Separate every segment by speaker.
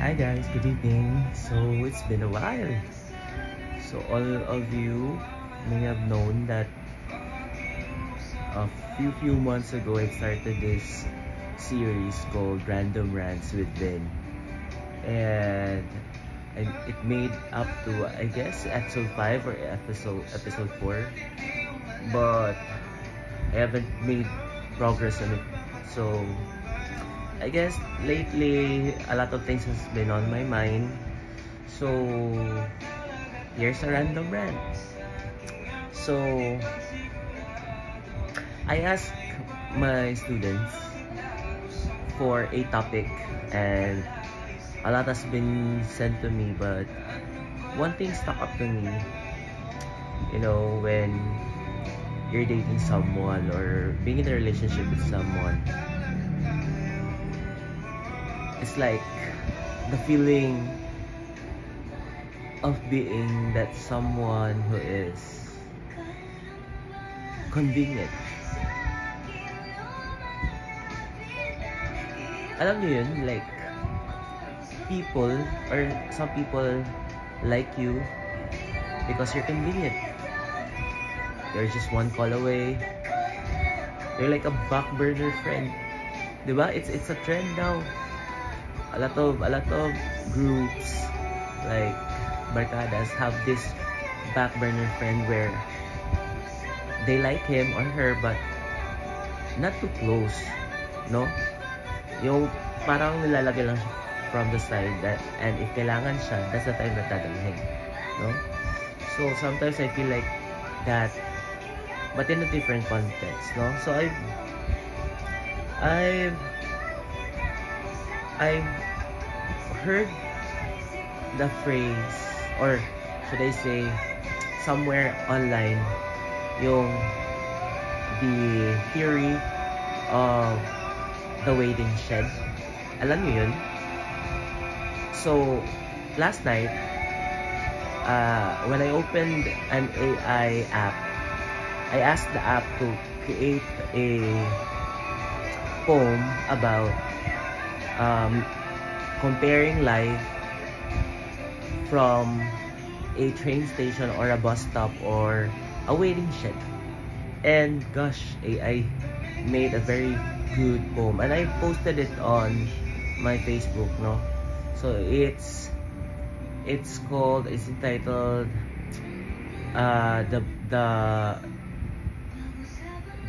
Speaker 1: Hi guys, good evening. So it's been a while. So all of you may have known that a few months ago I started this series called Random Rants with Vin, and it made up to, I guess, episode 5 or episode 4, but I haven't made progress on it. So I guess lately a lot of things has been on my mind. So here's a random rant. So I asked my students for a topic and a lot has been sent to me, but one thing stuck up to me. You know, when you're dating someone or being in a relationship with someone, it's like the feeling of being that someone who is convenient. Alam niyo yun, like people or some people like you because you're convenient. You're just one call away. You're like a back burner friend. Diba? It's a trend now. A lot of groups like barkadas have this back burner friend where they like him or her but not too close, no? Yung parang nilalagay lang siya from the side, that, and if kailangan siya, that's the time na dadalhin, no? So sometimes I feel like that, but in a different context, no? So I've heard the phrase, or should I say somewhere online, yung the theory of the waiting shed. Alam niyo yun? So last night, when I opened an AI app, I asked the app to create a poem about comparing life from a train station or a bus stop or a waiting shed. And gosh, I made a very good poem and I posted it on my Facebook, no? So it's entitled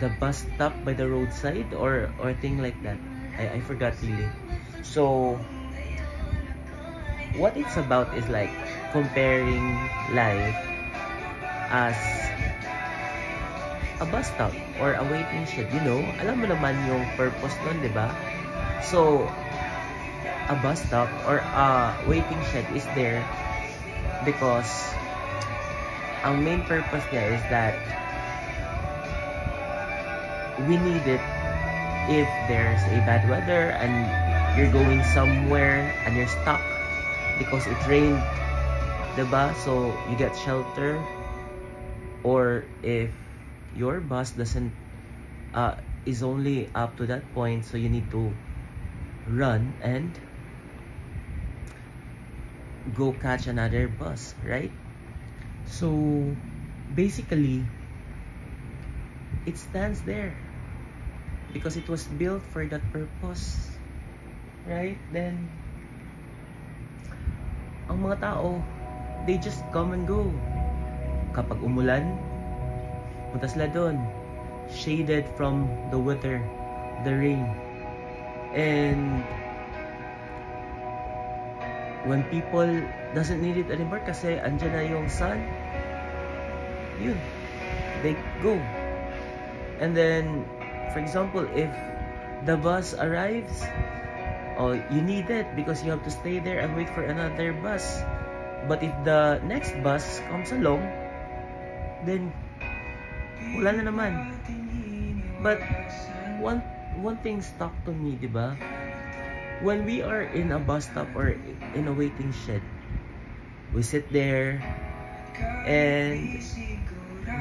Speaker 1: the bus stop by the roadside or thing like that. I forgot really. So what it's about is like comparing life as a bus stop or a waiting shed. You know, alam mo naman yung purpose nun, di ba? So a bus stop or a waiting shed is there because ang main purpose niya is that we need it if there's a bad weather and you're going somewhere and you're stuck because it rained, diba? So you get shelter, or if your bus doesn't is only up to that point, so you need to run and go catch another bus, right? So basically it stands there because it was built for that purpose, right? Then ang mga tao, they just come and go. Kapag umulan, punta sila doon, shaded from the weather, the rain. And when people doesn't need it anymore kasi andyan na yung sun, yun, they go. And then, for example, if the bus arrives, oh, you need it because you have to stay there and wait for another bus. But if the next bus comes along, then wala na naman. But one thing stuck to me, diba? When we are in a bus stop or in a waiting shed, we sit there and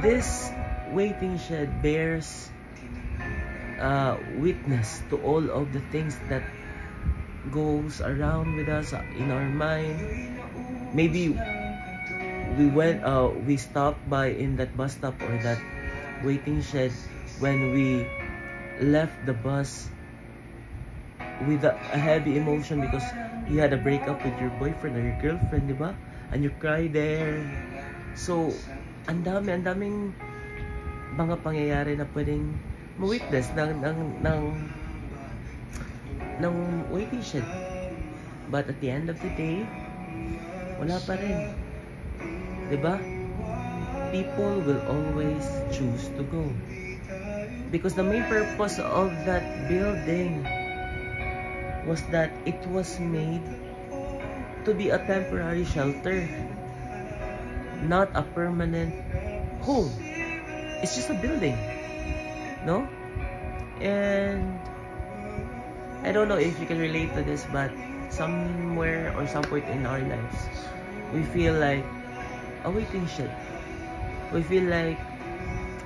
Speaker 1: this waiting shed bears witness to all of the things that goes around with us in our mind. Maybe we stopped by in that bus stop or that waiting shed when we left the bus with a heavy emotion because you had a breakup with your boyfriend or your girlfriend, di ba? And you cry there. So, ang daming mga pangyayari na pwedeng ma-witness ng waiting shed. But at the end of the day, wala pa rin. Diba? People will always choose to go. Because the main purpose of that building was that it was made to be a temporary shelter, not a permanent home. It's just a building, no? And I don't know if you can relate to this, but somewhere or some point in our lives, we feel like a waiting shed. We feel like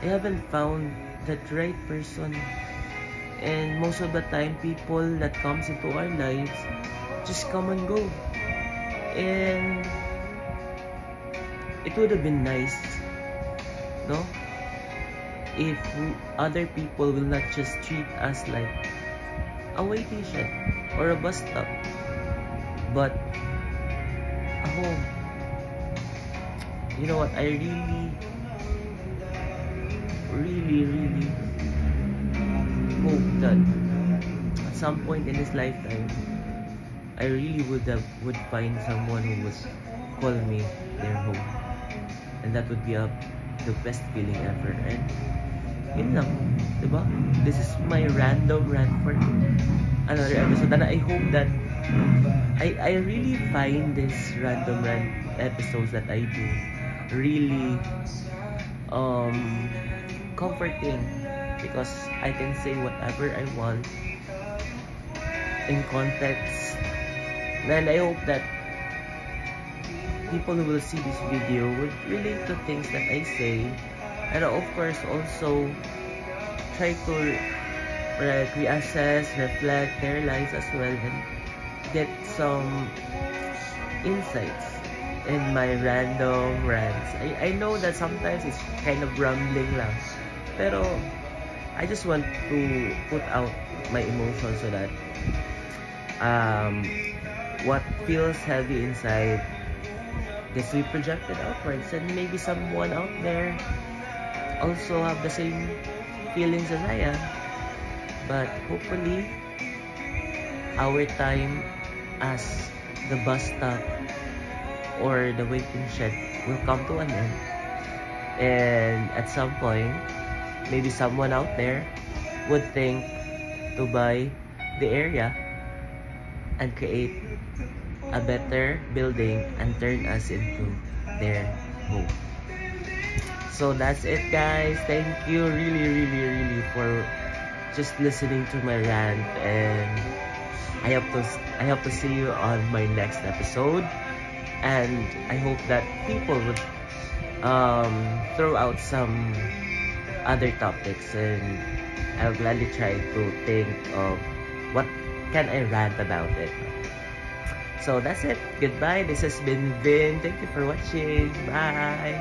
Speaker 1: I haven't found that right person. And most of the time, people that comes into our lives just come and go. And it would have been nice, no? If other people will not just treat us like a waiting shed or a bus stop, but a home. You know what? I really hope that at some point in his lifetime, I really would find someone who would call me their home, and that would be the best feeling ever. And yun lang, diba? This is my random rant for another episode, and I hope that I really find this random rant episodes that I do really comforting, because I can say whatever I want in context, and I hope that people who will see this video would relate to things that I say, and of course also try to reassess, reflect their lives as well, and get some insights in my random rants. I know that sometimes it's kind of rambling lang, pero I just want to put out my emotions so that what feels heavy inside gets to be projected outwards, and maybe someone out there also have the same feelings as I am. But hopefully our time as the bus stop or the waiting shed will come to an end, and at some point maybe someone out there would think to buy the area and create a better building and turn us into their home. So that's it, guys. Thank you really for just listening to my rant, and I hope to see you on my next episode. And I hope that people would throw out some other topics, and I'll gladly try to think of what can I rant about it. So that's it. Goodbye. This has been Vin. Thank you for watching. Bye.